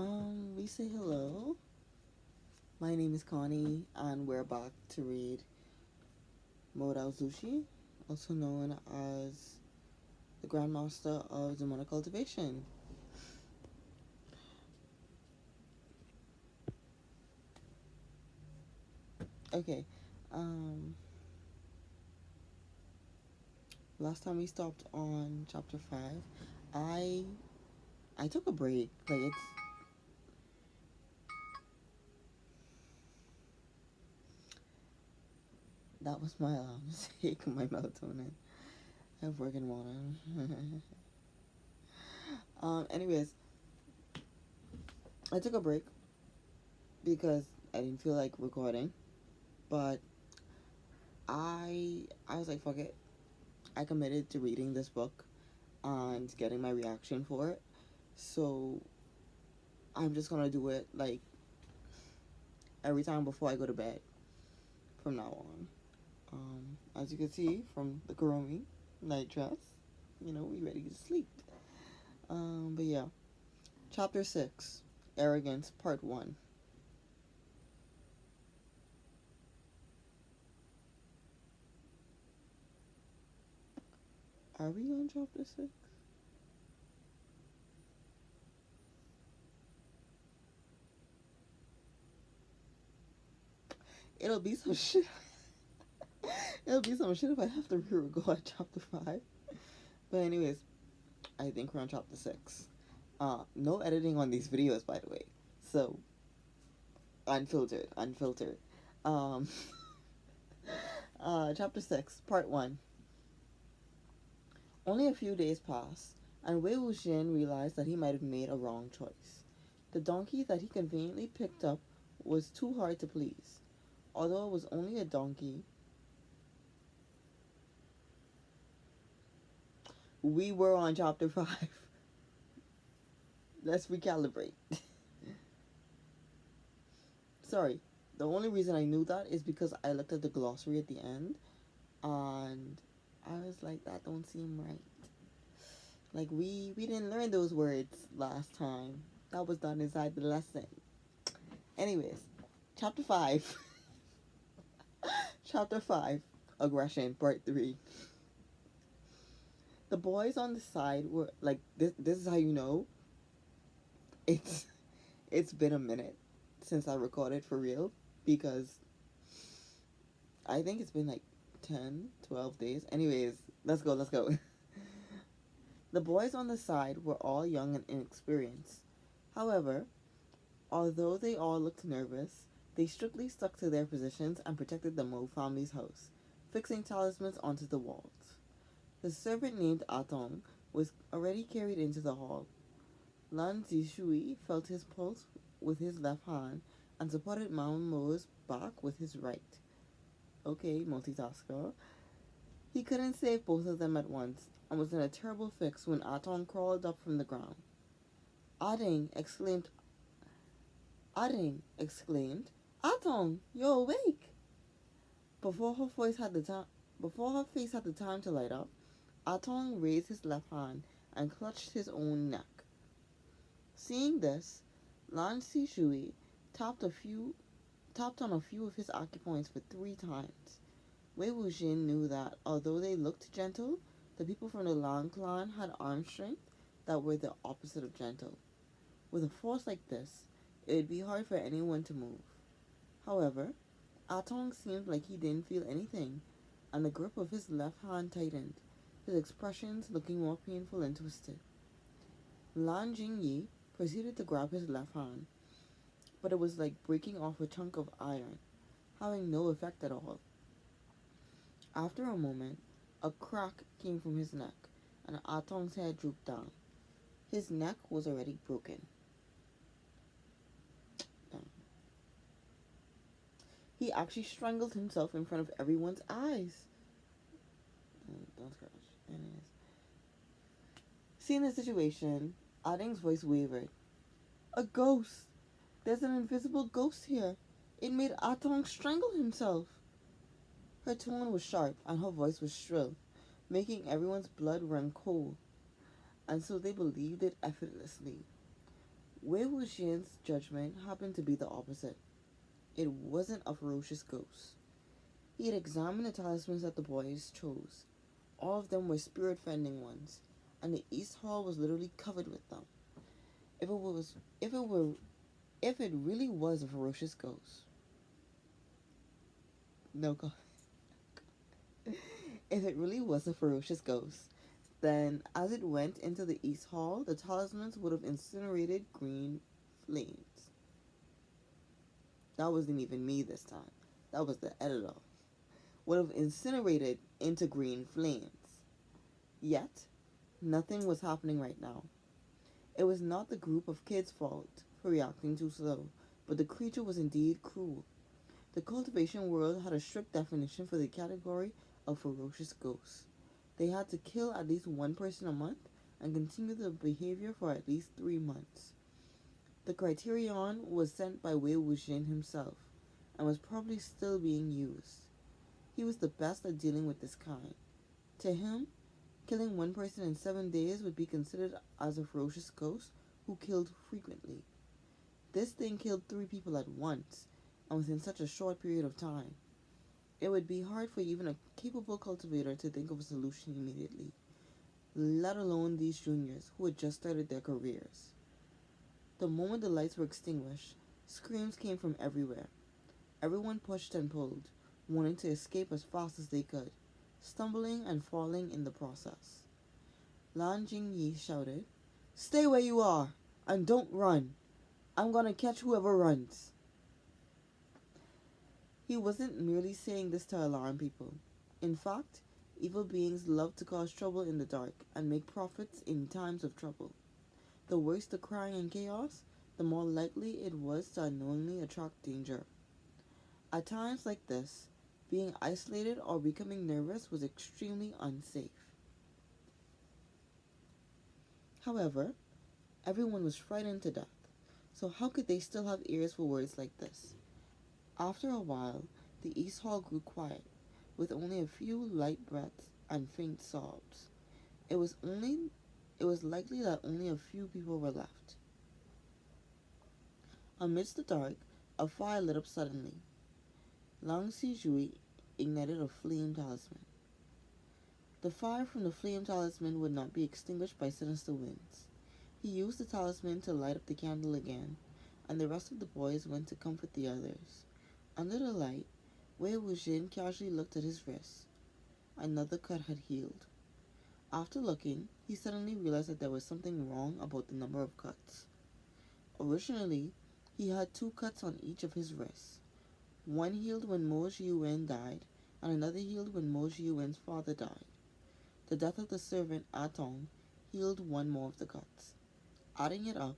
We say hello. My name is Connie, and we're back to read Modao Zushi, also known as the Grandmaster of Demonic Cultivation. Okay, um, last time we stopped on chapter 5. I took a break. That was my mistake, my melatonin. I have working water. Anyways, I took a break because I didn't feel like recording, but I was like, fuck it. I committed to reading this book and getting my reaction for it. So I'm just gonna do it like every time before I go to bed from now on. As you can see from the Kuromi night dress, we ready to sleep. But yeah. Chapter 6, Arrogance, Part 1. Are we on chapter 6? It'll be some shit. It'll be some shit if I have to re-record chapter 5. But anyways, I think we're on chapter 6. No editing on these videos, by the way. So, unfiltered. Chapter 6, Part 1. Only a few days passed, and Wei Wuxian realized that he might have made a wrong choice. The donkey that he conveniently picked up was too hard to please. Although it was only a donkey, we were on chapter 5. Let's recalibrate. Sorry, the only reason I knew that is because I looked at the glossary at the end, and I was like, that don't seem right. Like, we didn't learn those words last time. That was done inside the lesson. Anyways, chapter 5. Chapter 5, Aggression, Part 3. The boys on the side were like, this is how you know it's been a minute since I recorded for real, because I think it's been like 10, 12 days. Anyways, let's go. The boys on the side were all young and inexperienced. However, although they all looked nervous, they strictly stuck to their positions and protected the Mo family's house, fixing talismans onto the walls. The servant named Atong was already carried into the hall. Lan Zishui felt his pulse with his left hand and supported Mama Mo's back with his right. Okay, multitasker. He couldn't save both of them at once and was in a terrible fix when Atong crawled up from the ground. Atong exclaimed, Atong, you're awake! Before her face had the time to light up, Atong raised his left hand and clutched his own neck. Seeing this, Lan Shui tapped on a few of his acupoints for 3 times. Wei Wuxian knew that, although they looked gentle, the people from the Lan clan had arm strength that were the opposite of gentle. With a force like this, it would be hard for anyone to move. However, Atong seemed like he didn't feel anything, and the grip of his left hand tightened, his expressions looking more painful and twisted. Lan Jingyi proceeded to grab his left hand, but it was like breaking off a chunk of iron, having no effect at all. After a moment, a crack came from his neck, and Atong's head drooped down. His neck was already broken. He actually strangled himself in front of everyone's eyes. Don't scratch. Anyways. Seeing the situation, Adding's voice wavered. A ghost! There's an invisible ghost here. It made Atong strangle himself. Her tone was sharp and her voice was shrill, making everyone's blood run cold, and so they believed it effortlessly. Wei Wuxian's judgment happened to be the opposite. It wasn't a ferocious ghost. He had examined the talismans that the boys chose. All of them were spirit-fending ones, and the East Hall was literally covered with them. If it was, if it were, if it really was a ferocious ghost, no god. If it really was a ferocious ghost, then as it went into the East Hall, the talismans would have incinerated green flames. That wasn't even me this time. That was the editor. Would have incinerated into green flames. Yet, nothing was happening right now. It was not the group of kids' fault for reacting too slow, but the creature was indeed cruel. The cultivation world had a strict definition for the category of ferocious ghosts. They had to kill at least one person a month and continue the behavior for at least 3 months. The criterion was sent by Wei Wuxian himself and was probably still being used. He was the best at dealing with this kind. To him, killing one person in 7 days would be considered as a ferocious ghost who killed frequently. This thing killed 3 people at once and within such a short period of time. It would be hard for even a capable cultivator to think of a solution immediately, let alone these juniors who had just started their careers. The moment the lights were extinguished, screams came from everywhere. Everyone pushed and pulled, wanting to escape as fast as they could, stumbling and falling in the process. Lan Jingyi shouted, "Stay where you are, and don't run. I'm gonna catch whoever runs." He wasn't merely saying this to alarm people. In fact, evil beings love to cause trouble in the dark and make profits in times of trouble. The worse the crying and chaos, the more likely it was to unknowingly attract danger. At times like this, being isolated or becoming nervous was extremely unsafe. However, everyone was frightened to death, so how could they still have ears for words like this? After a while, the East Hall grew quiet, with only a few light breaths and faint sobs. It was likely that only a few people were left. Amidst the dark, a fire lit up suddenly. Lang Sijui ignited a flame talisman. The fire from the flame talisman would not be extinguished by sinister winds. He used the talisman to light up the candle again, and the rest of the boys went to comfort the others. Under the light, Wei Wuxian casually looked at his wrist. Another cut had healed. After looking, he suddenly realized that there was something wrong about the number of cuts. Originally, he had 2 cuts on each of his wrists. One healed when Mo Zhiwen died, and another healed when Mo Zhiwen's father died. The death of the servant Atong healed one more of the cuts. Adding it up,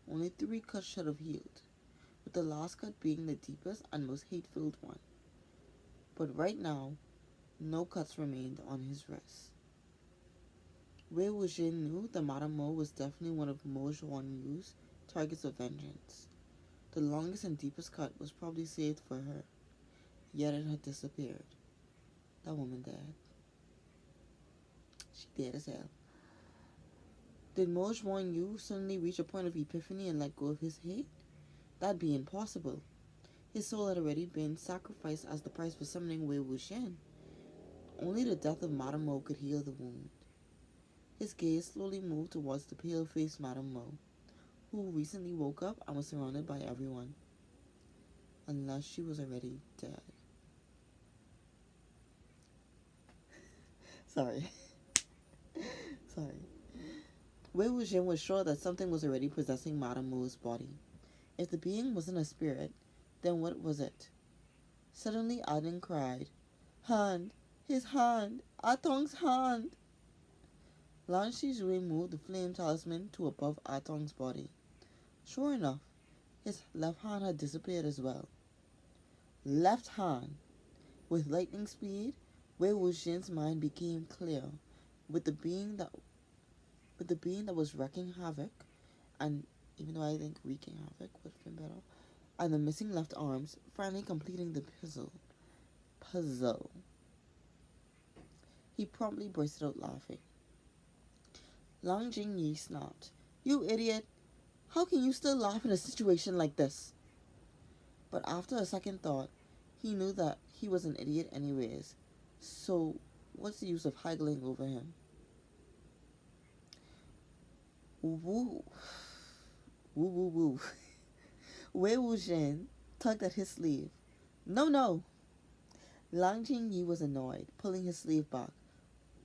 only 3 cuts should have healed, with the last cut being the deepest and most hate-filled one. But right now, no cuts remained on his wrist. Wei Wuxian knew that Madame Mo was definitely one of Mo Zhuanyu's targets of vengeance. The longest and deepest cut was probably saved for her, yet it had disappeared. That woman dead. She dead as hell. Did Mo Zhuanyu suddenly reach a point of epiphany and let go of his hate? That'd be impossible. His soul had already been sacrificed as the price for summoning Wei Wuxian. Only the death of Madame Mo could heal the wound. His gaze slowly moved towards the pale-faced Madame Mo, who recently woke up and was surrounded by everyone. Unless she was already dead. Sorry. Wei Wuxian was sure that something was already possessing Madame Mo's body. If the being wasn't a spirit, then what was it? Suddenly Aden cried, "Hand! His hand! Atong's hand!" Lan Shizhui moved the flame talisman to above Atong's body. Sure enough, his left hand had disappeared as well. Left hand! With lightning speed, Wei Wuxian's mind became clear. With the being that was wreaking havoc, and even though I think wreaking havoc would have been better, and the missing left arms finally completing the puzzle. He promptly bursted out laughing. Lang Jingyi snapped, "You idiot! How can you still laugh in a situation like this? But after a second thought, he knew that he was an idiot anyways. So, what's the use of haggling over him? Woo. Woo woo woo. Wei Wuxian tugged at his sleeve. No, no. Lang Jingyi was annoyed, pulling his sleeve back.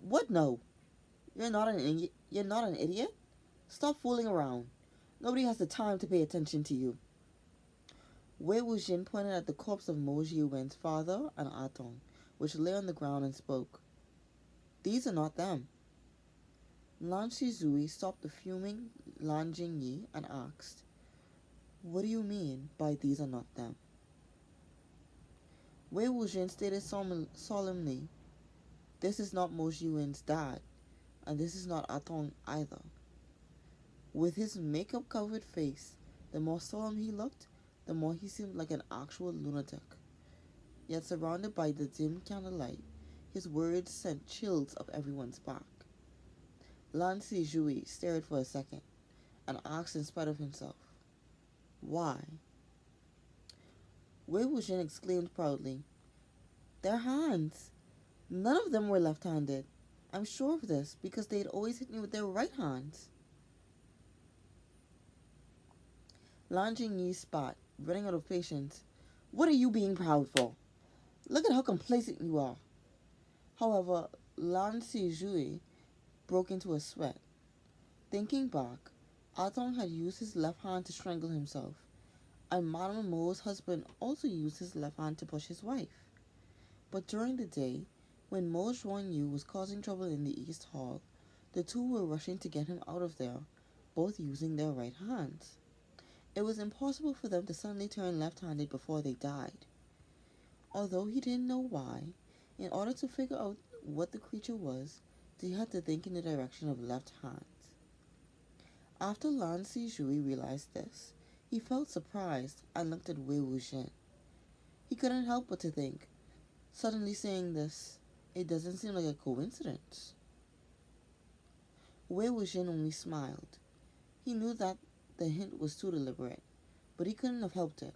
What no? You're not an idiot. You're not an idiot? Stop fooling around. Nobody has the time to pay attention to you. Wei Wuxian pointed at the corpse of Mo Jiwen's father and Atong, which lay on the ground, and spoke. These are not them. Lan Shizui stopped the fuming Lan Jingyi and asked, What do you mean by these are not them? Wei Wuxian stated solemnly, This is not Mo Jiwen's dad, and this is not Atong either. With his makeup-covered face, the more solemn he looked, the more he seemed like an actual lunatic. Yet surrounded by the dim candlelight, his words sent chills up everyone's back. Lan Sijui stared for a second, and asked in spite of himself, Why? Wei Wuxian exclaimed proudly, Their hands! None of them were left-handed. I'm sure of this, because they'd always hit me with their right hands. Lan Jingyi spat, running out of patience. What are you being proud for? Look at how complacent you are. However, Lan Sijui broke into a sweat. Thinking back, Atong had used his left hand to strangle himself, and Madame Mo's husband also used his left hand to push his wife. But during the day, when Mo Xuanyu was causing trouble in the East Hall, the two were rushing to get him out of there, both using their right hands. It was impossible for them to suddenly turn left-handed before they died. Although he didn't know why, in order to figure out what the creature was, they had to think in the direction of left hands. After Lan Sijui realized this, he felt surprised and looked at Wei Wuxian. He couldn't help but to think, suddenly saying this, it doesn't seem like a coincidence. Wei Wuxian only smiled. He knew that the hint was too deliberate, but he couldn't have helped it.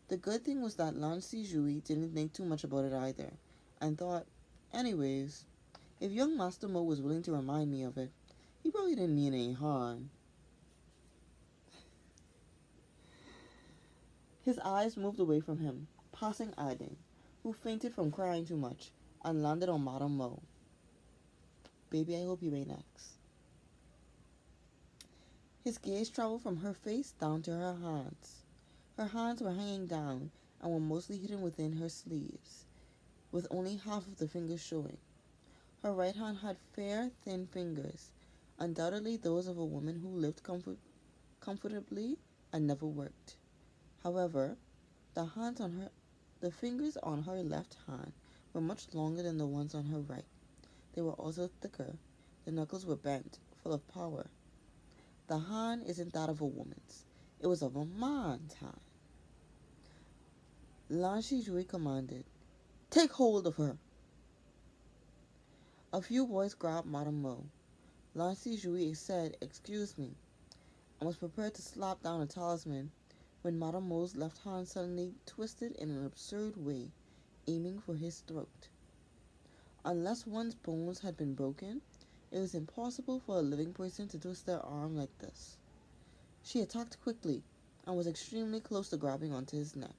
The good thing was that Lan Sijui didn't think too much about it either, and thought, anyways, if young Master Mo was willing to remind me of it, he probably didn't mean any harm. His eyes moved away from him, passing Aiding, who fainted from crying too much, and landed on Madame Mo. Baby, I hope you ain't next. His gaze traveled from her face down to her hands. Her hands were hanging down and were mostly hidden within her sleeves, with only half of the fingers showing. Her right hand had fair, thin fingers, undoubtedly those of a woman who lived comfortably and never worked. However, the fingers on her left hand were much longer than the ones on her right. They were also thicker. The knuckles were bent, full of power. The hand isn't that of a woman's. It was of a man's hand. Lan Shizhui commanded, Take hold of her. A few boys grabbed Madame Mo. Lan Shizhui said, Excuse me, and was prepared to slap down a talisman when Madame Mo's left hand suddenly twisted in an absurd way, aiming for his throat. Unless one's bones had been broken, it was impossible for a living person to twist their arm like this. She attacked quickly and was extremely close to grabbing onto his neck,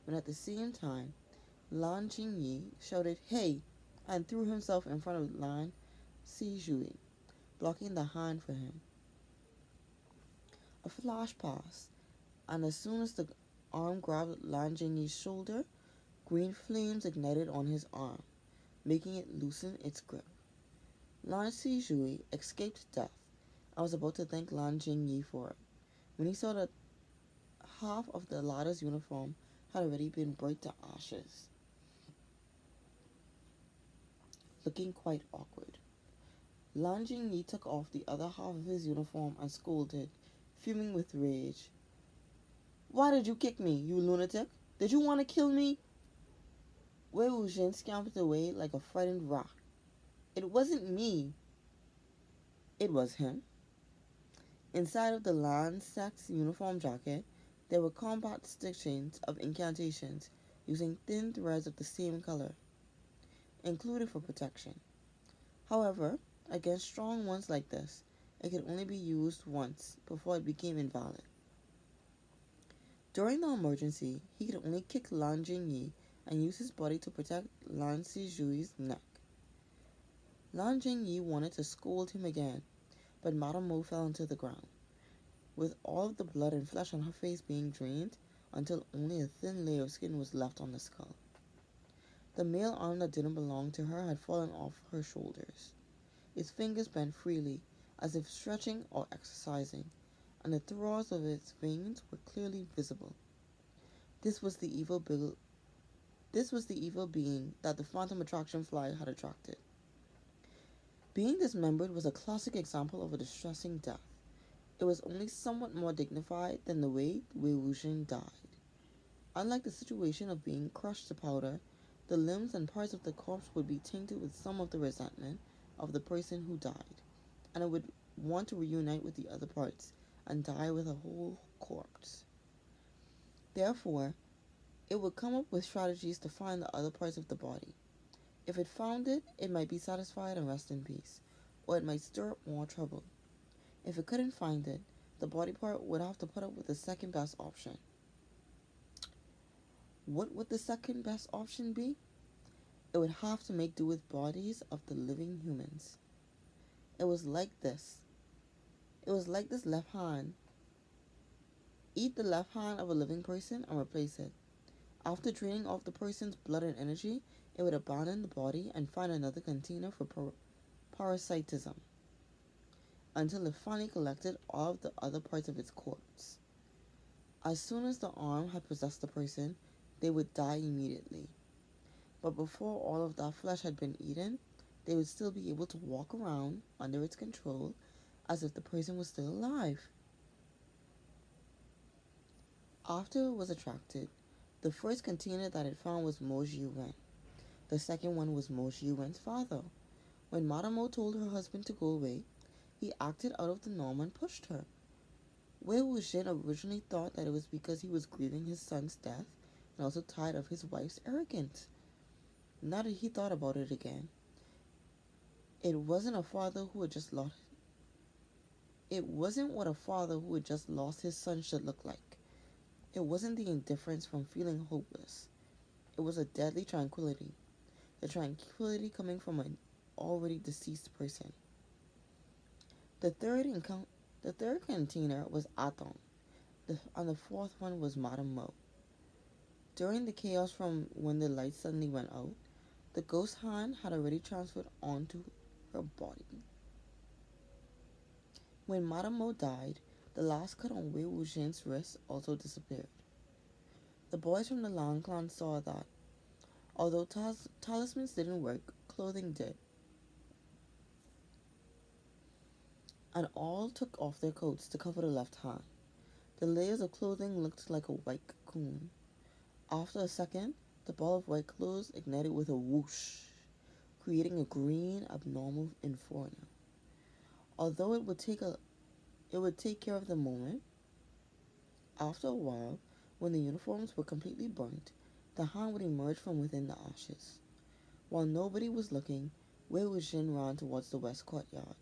when at the same time, Lan Jingyi shouted, Hey! And threw himself in front of Lan Sijui, blocking the hand for him. A flash passed, and as soon as the arm grabbed Lan Jingyi's shoulder, green flames ignited on his arm, making it loosen its grip. Lan Sijui escaped death and was about to thank Lan Jingyi for it, when he saw that half of the latter's uniform had already been burnt to ashes. Looking quite awkward, Lan Jingyi took off the other half of his uniform and scolded, fuming with rage. Why did you kick me, you lunatic? Did you want to kill me? Wei Wuxian scampered away like a frightened rat. It wasn't me. It was him. Inside of the Landsec's uniform jacket, there were combat stitchings of incantations using thin threads of the same color, included for protection. However, against strong ones like this, it could only be used once before it became invalid. During the emergency, he could only kick Lan Jingyi and use his body to protect Lan Sijui's neck. Lan Jingyi wanted to scold him again, but Madame Mo fell into the ground, with all of the blood and flesh on her face being drained until only a thin layer of skin was left on the skull. The male arm that didn't belong to her had fallen off her shoulders. Its fingers bent freely, as if stretching or exercising, and the throbs of its veins were clearly visible. This was the evil being that the phantom attraction fly had attracted. Being dismembered was a classic example of a distressing death. It was only somewhat more dignified than the way Wei Wuxian died. Unlike the situation of being crushed to powder, the limbs and parts of the corpse would be tainted with some of the resentment of the person who died, and it would want to reunite with the other parts and die with a whole corpse. Therefore, it would come up with strategies to find the other parts of the body. If it found it, it might be satisfied and rest in peace, or it might stir up more trouble. If it couldn't find it, the body part would have to put up with the second best option. What would the second best option be? It would have to make do with bodies of the living humans. It was like this left hand. Eat the left hand of a living person and replace it. After draining off the person's blood and energy, it would abandon the body and find another container for parasitism, until it finally collected all of the other parts of its corpse. As soon as the arm had possessed the person, they would die immediately. But before all of that flesh had been eaten, they would still be able to walk around under its control as if the person was still alive. After it was attracted, the first container that it found was Mo Jiwen. The second one was Mo Jiwen's father. When Madame Mo told her husband to go away, he acted out of the norm and pushed her. Wei Wuxian originally thought that it was because he was grieving his son's death and also tired of his wife's arrogance. Now that he thought about it again, it wasn't what a father who had just lost his son should look like. It wasn't the indifference from feeling hopeless. It was a deadly tranquility. The tranquility coming from an already deceased person. The third container was Atong, and the fourth one was Madame Mo. During the chaos from when the lights suddenly went out, the ghost hand had already transferred onto her body. When Madame Mo died, the last cut on Wei Wuxian's wrist also disappeared. The boys from the Lan clan saw that, although talismans didn't work, clothing did, and all took off their coats to cover the left hand. The layers of clothing looked like a white cocoon. After a second, the ball of white clothes ignited with a whoosh, creating a green, abnormal inferno. Although it would take care of the moment, after a while, when the uniforms were completely burnt, the hand would emerge from within the ashes. While nobody was looking, Wei Wuxian ran towards the west courtyard.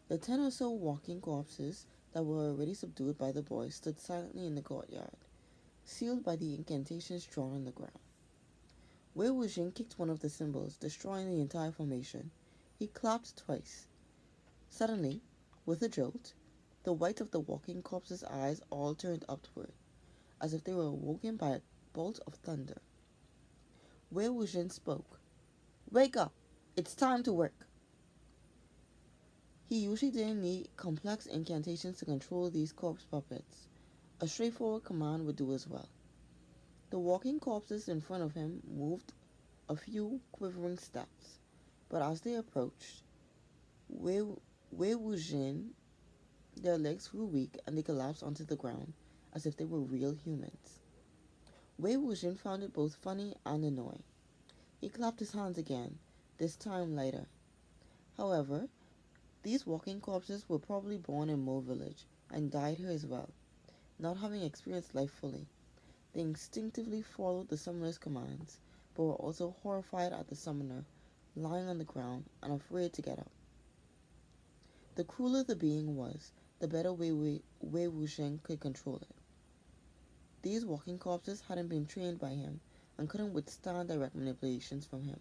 The 10 or so walking corpses that were already subdued by the boys stood silently in the courtyard, sealed by the incantations drawn on the ground. Wei Wuxian kicked one of the symbols, destroying the entire formation. He clapped twice. Suddenly, with a jolt, the white of the walking corpses' eyes all turned upward, as if they were awoken by a bolt of thunder. Wei Wuxian spoke. "Wake up! It's time to work!" He usually didn't need complex incantations to control these corpse puppets. A straightforward command would do as well. The walking corpses in front of him moved a few quivering steps, but as they approached Wei Wuxian, their legs grew weak and they collapsed onto the ground as if they were real humans. Wei Wuxian found it both funny and annoying. He clapped his hands again, this time lighter. However, These walking corpses were probably born in Mo village and died here as well, not having experienced life fully. They instinctively followed the summoner's commands, but were also horrified at the summoner lying on the ground and afraid to get up. The crueler the being was, the better Wei Wuxian could control it. These walking corpses hadn't been trained by him and couldn't withstand direct manipulations from him.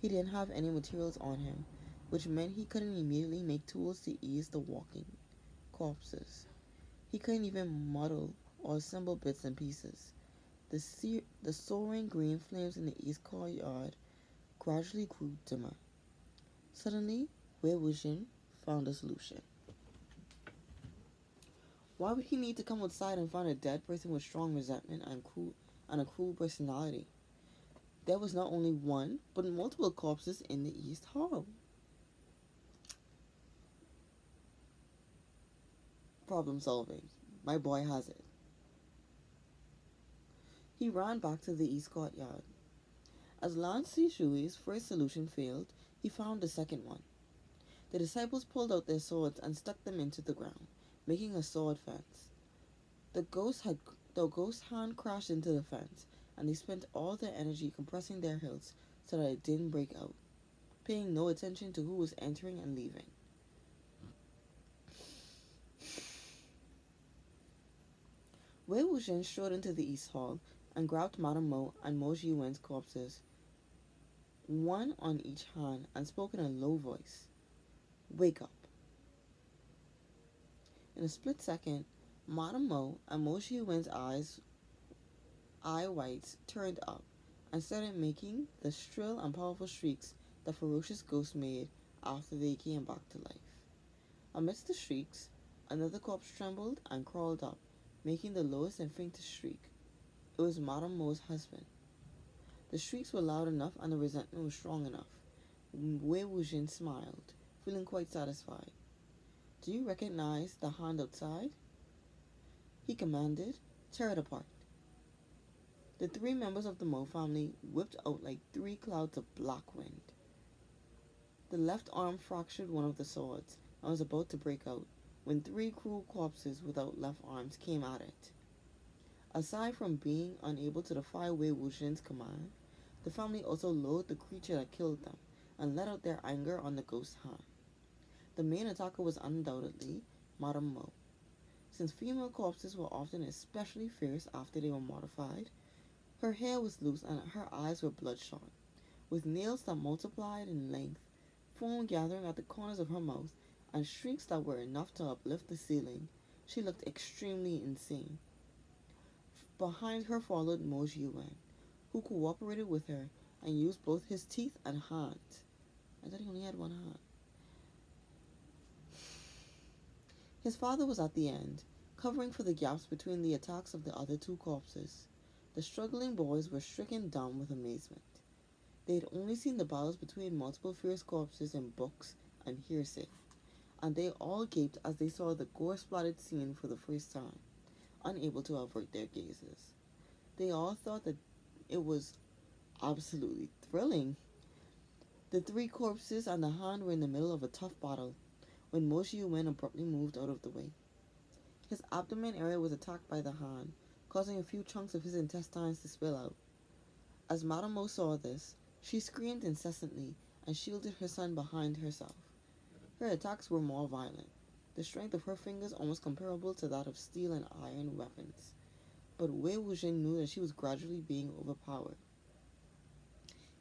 He didn't have any materials on him, which meant he couldn't immediately make tools to ease the walking corpses. He couldn't even model or assemble bits and pieces. The soaring green flames in the east courtyard gradually grew dimmer. Suddenly, Wei Wuxian found a solution. Why would he need to come outside and find a dead person with strong resentment and a cruel personality? There was not only one, but multiple corpses in the East Hall. Problem solving. My boy has it. He ran back to the East Courtyard. As Lan Sishui's first solution failed, he found the second one. The disciples pulled out their swords and stuck them into the ground, making a sword fence. The ghost hand crashed into the fence, and they spent all their energy compressing their hilts so that it didn't break out, paying no attention to who was entering and leaving. Wei Wuxian strode into the East Hall and grabbed Madame Mo and Mo Jiwen's corpses, one on each hand, and spoke in a low voice. Wake up. In a split second, Madame Mo and Mo Jiwen's eye whites turned up and started making the shrill and powerful shrieks the ferocious ghosts made after they came back to life. Amidst the shrieks, another corpse trembled and crawled up, making the lowest and faintest shriek. It was Madame Mo's husband. The shrieks were loud enough and the resentment was strong enough. Wei Wuxian smiled, feeling quite satisfied. Do you recognize the hand outside? He commanded, tear it apart. The three members of the Mo family whipped out like 3 clouds of black wind. The left arm fractured one of the swords and was about to break out when 3 cruel corpses without left arms came at it. Aside from being unable to defy Wei Wuxian's command, the family also loathed the creature that killed them and let out their anger on the ghost hand. The main attacker was undoubtedly Madame Mo. Since female corpses were often especially fierce after they were modified, her hair was loose and her eyes were bloodshot, with nails that multiplied in length, foam gathering at the corners of her mouth, and shrieks that were enough to uplift the ceiling. She looked extremely insane. Behind her followed Mo Jiwen, who cooperated with her and used both his teeth and hands. I thought he only had one hand. His father was at the end, covering for the gaps between the attacks of the other 2 corpses. The struggling boys were stricken dumb with amazement. They had only seen the battles between multiple fierce corpses in books and hearsay, and they all gaped as they saw the gore-splattered scene for the first time, unable to avert their gazes. They all thought that it was absolutely thrilling. The 3 corpses and the hand were in the middle of a tough battle when Mo Jiwen abruptly moved out of the way. His abdomen area was attacked by the hand, causing a few chunks of his intestines to spill out. As Madame Mo saw this, she screamed incessantly and shielded her son behind herself. Her attacks were more violent, the strength of her fingers almost comparable to that of steel and iron weapons. But Wei Wuxian knew that she was gradually being overpowered.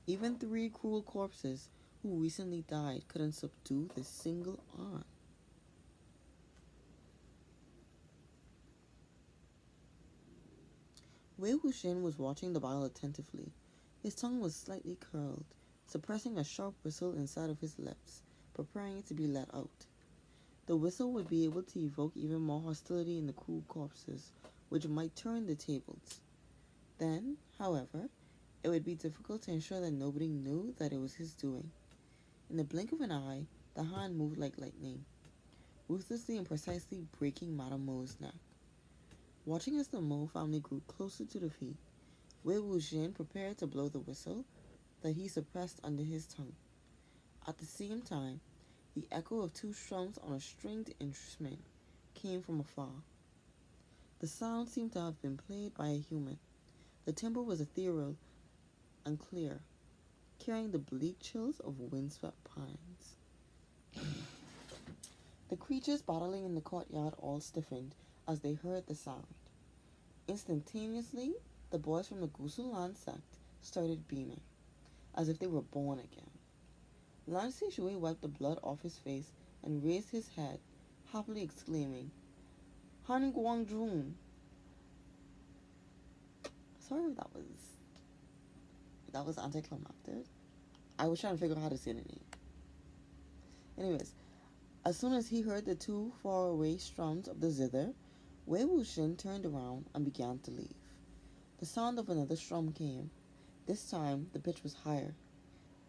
Even 3 cruel corpses who recently died couldn't subdue this single arm. Wei Wuxian was watching the battle attentively. His tongue was slightly curled, suppressing a sharp whistle inside of his lips, preparing it to be let out. The whistle would be able to evoke even more hostility in the cruel corpses, which might turn the tables. Then, however, it would be difficult to ensure that nobody knew that it was his doing. In the blink of an eye, the hand moved like lightning, ruthlessly and precisely breaking Madame Mo's neck. Watching as the Mo family grew closer to defeat, Wei Wuxian prepared to blow the whistle that he suppressed under his tongue. At the same time, The echo of two strums on a stringed instrument came from afar. The sound seemed to have been played by a human. The timbre was ethereal and clear, carrying the bleak chills of windswept pines. The creatures battling in the courtyard all stiffened as they heard the sound. Instantaneously, the boys from the Gusulan sect started beaming, as if they were born again. Lan Shui wiped the blood off his face and raised his head, happily exclaiming, Han Guangjun. Sorry if that was anticlimactic. I was trying to figure out how to say the name. Anyways, as soon as he heard the two faraway strums of the zither, Wei Wuxian turned around and began to leave. The sound of another strum came. This time, the pitch was higher,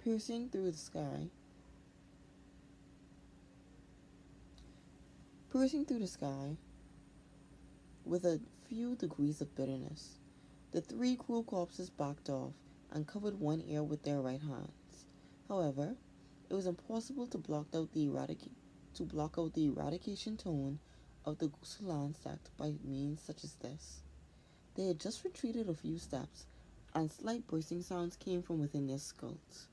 piercing through the sky. With a few degrees of bitterness. The three cruel corpses backed off and covered one ear with their right hands. However, it was impossible to block out the eradication tone of the Gusulan sect by means such as this. They had just retreated a few steps, and slight bursting sounds came from within their skulls.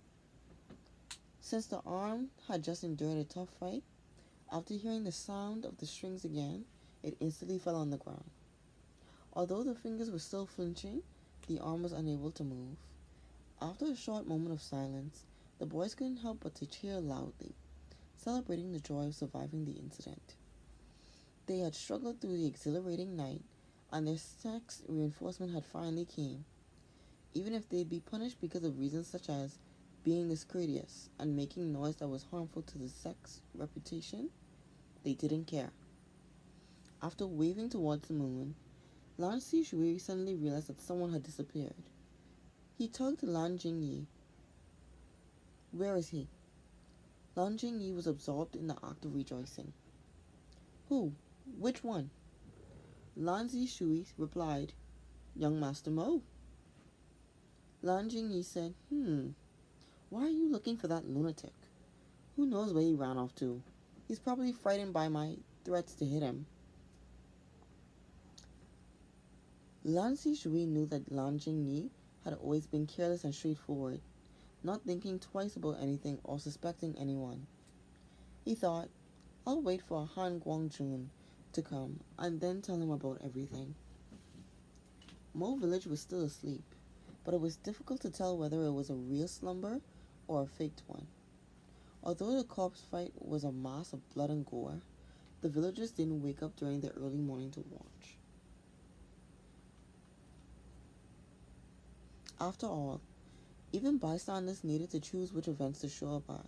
Since the arm had just endured a tough fight, after hearing the sound of the strings again, it instantly fell on the ground. Although the fingers were still flinching, the arm was unable to move. After a short moment of silence, the boys couldn't help but to cheer loudly, celebrating the joy of surviving the incident. They had struggled through the exhilarating night, and their sex reinforcement had finally came. Even if they'd be punished because of reasons such as being discourteous and making noise that was harmful to the sect's reputation, they didn't care. After waving towards the moon, Lan Shui suddenly realized that someone had disappeared. He tugged Lan Jingyi. Where is he? Lan Jingyi was absorbed in the act of rejoicing. Who? Which one? Lan Shui replied, Young Master Mo. Lan Jingyi said, why are you looking for that lunatic? Who knows where he ran off to? He's probably frightened by my threats to hit him. Lan Shui knew that Lan Jingyi had always been careless and straightforward, not thinking twice about anything or suspecting anyone. He thought, I'll wait for Han Guangjun to come and then tell him about everything. Mo village was still asleep, but it was difficult to tell whether it was a real slumber or a faked one. Although the corpse fight was a mass of blood and gore, the villagers didn't wake up during the early morning to watch. After all, even bystanders needed to choose which events to show up at.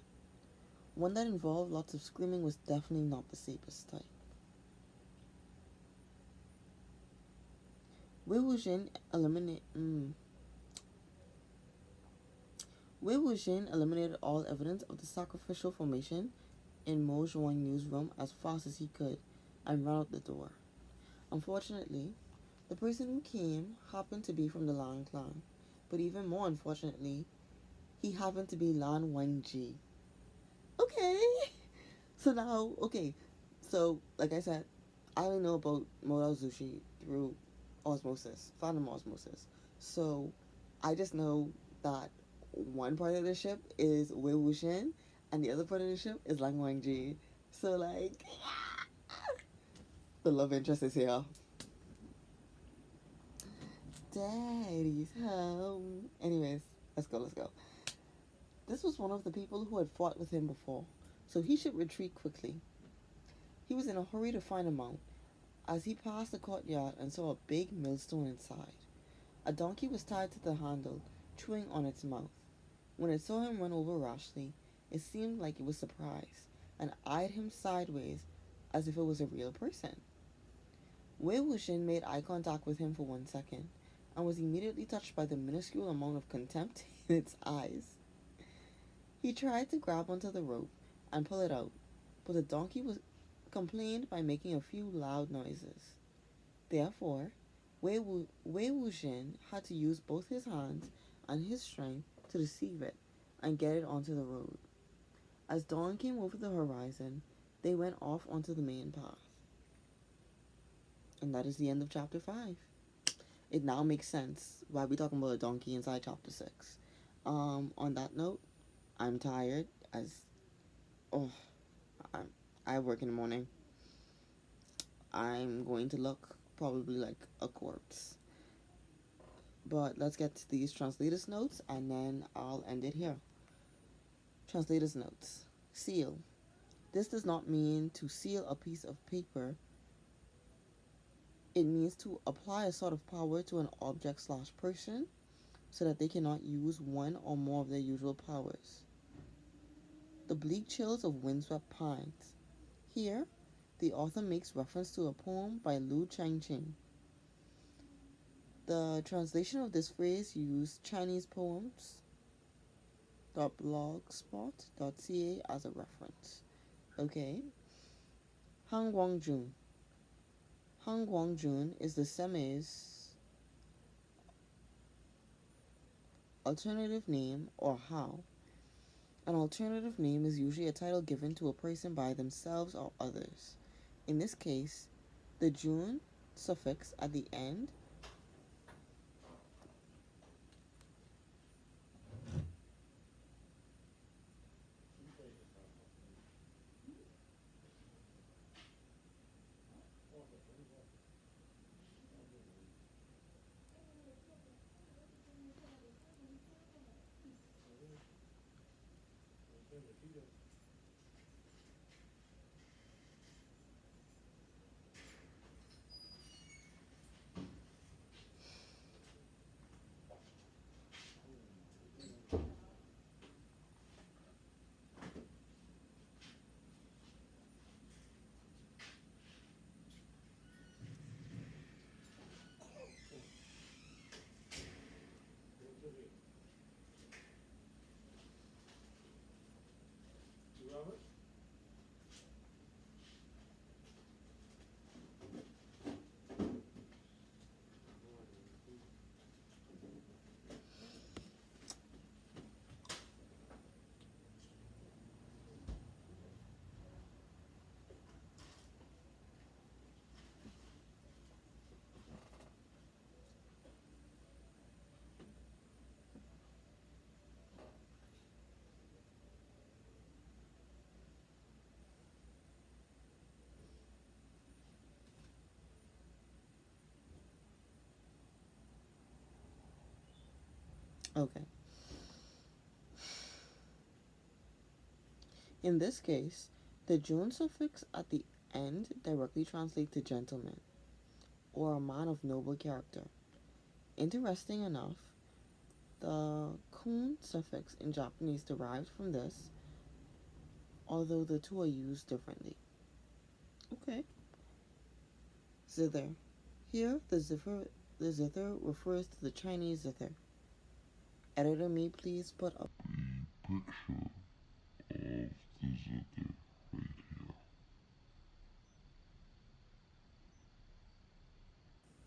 One that involved lots of screaming was definitely not the safest type. Wei Wuxian eliminated all evidence of the sacrificial formation in Mo Zhuangyu's room as fast as he could and ran out the door. Unfortunately, the person who came happened to be from the Lan clan, but even more unfortunately, he happened to be Lan Wangji. So like I said, I only know about Modao Zushi through osmosis, fandom osmosis. So I just know that one part of the ship is Wei Wuxian and the other part of the ship is Lang Wangji. So like the love interest is here. Daddy's home. Anyways, let's go. This was one of the people who had fought with him before, so he should retreat quickly. He was in a hurry to find a mount, as he passed the courtyard and saw a big millstone inside. A donkey was tied to the handle, chewing on its mouth. When it saw him run over rashly, it seemed like it was surprised, and eyed him sideways as if it was a real person. Wei Wuxian made eye contact with him for 1 second, and was immediately touched by the minuscule amount of contempt in its eyes. He tried to grab onto the rope and pull it out, but the donkey complained by making a few loud noises. Therefore, Wei Wuxian had to use both his hands and his strength to deceive it and get it onto the road. As dawn came over the horizon, they went off onto the main path. And that is the end of chapter 5. It now makes sense why we're talking about a donkey inside chapter 6. On that note, I'm tired as oh I work in the morning. I'm going to look probably like a corpse. But let's get to these translators notes and then I'll end it here. Translators notes. Seal. This does not mean to seal a piece of paper. It means to apply a sort of power to an object/person so that they cannot use one or more of their usual powers. The bleak chills of windswept pines. Here, the author makes reference to a poem by Lu Changqing. The translation of this phrase used Chinese poems.blogspot.ca as a reference. Okay. Han Guangjun. Han Guangjun is the Sem's alternative name, or Hao. An alternative name is usually a title given to a person by themselves or others. In this case, the jun suffix at the end okay. In this case, the jun suffix at the end directly translates to gentleman or a man of noble character. Interesting enough, the kun suffix in Japanese derives from this, although the two are used differently. Okay. Zither. Here, the zither refers to the Chinese zither. Editor, may please put up a picture of the zither right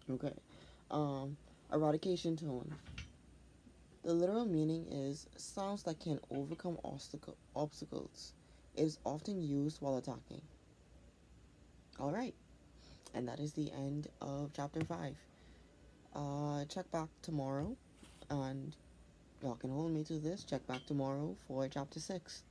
here. Okay. Eradication tone. The literal meaning is sounds that can overcome obstacles. It is often used while attacking. Alright. And that is the end of chapter 5. Check back tomorrow, and y'all can hold me to this. Check back tomorrow for chapter 6.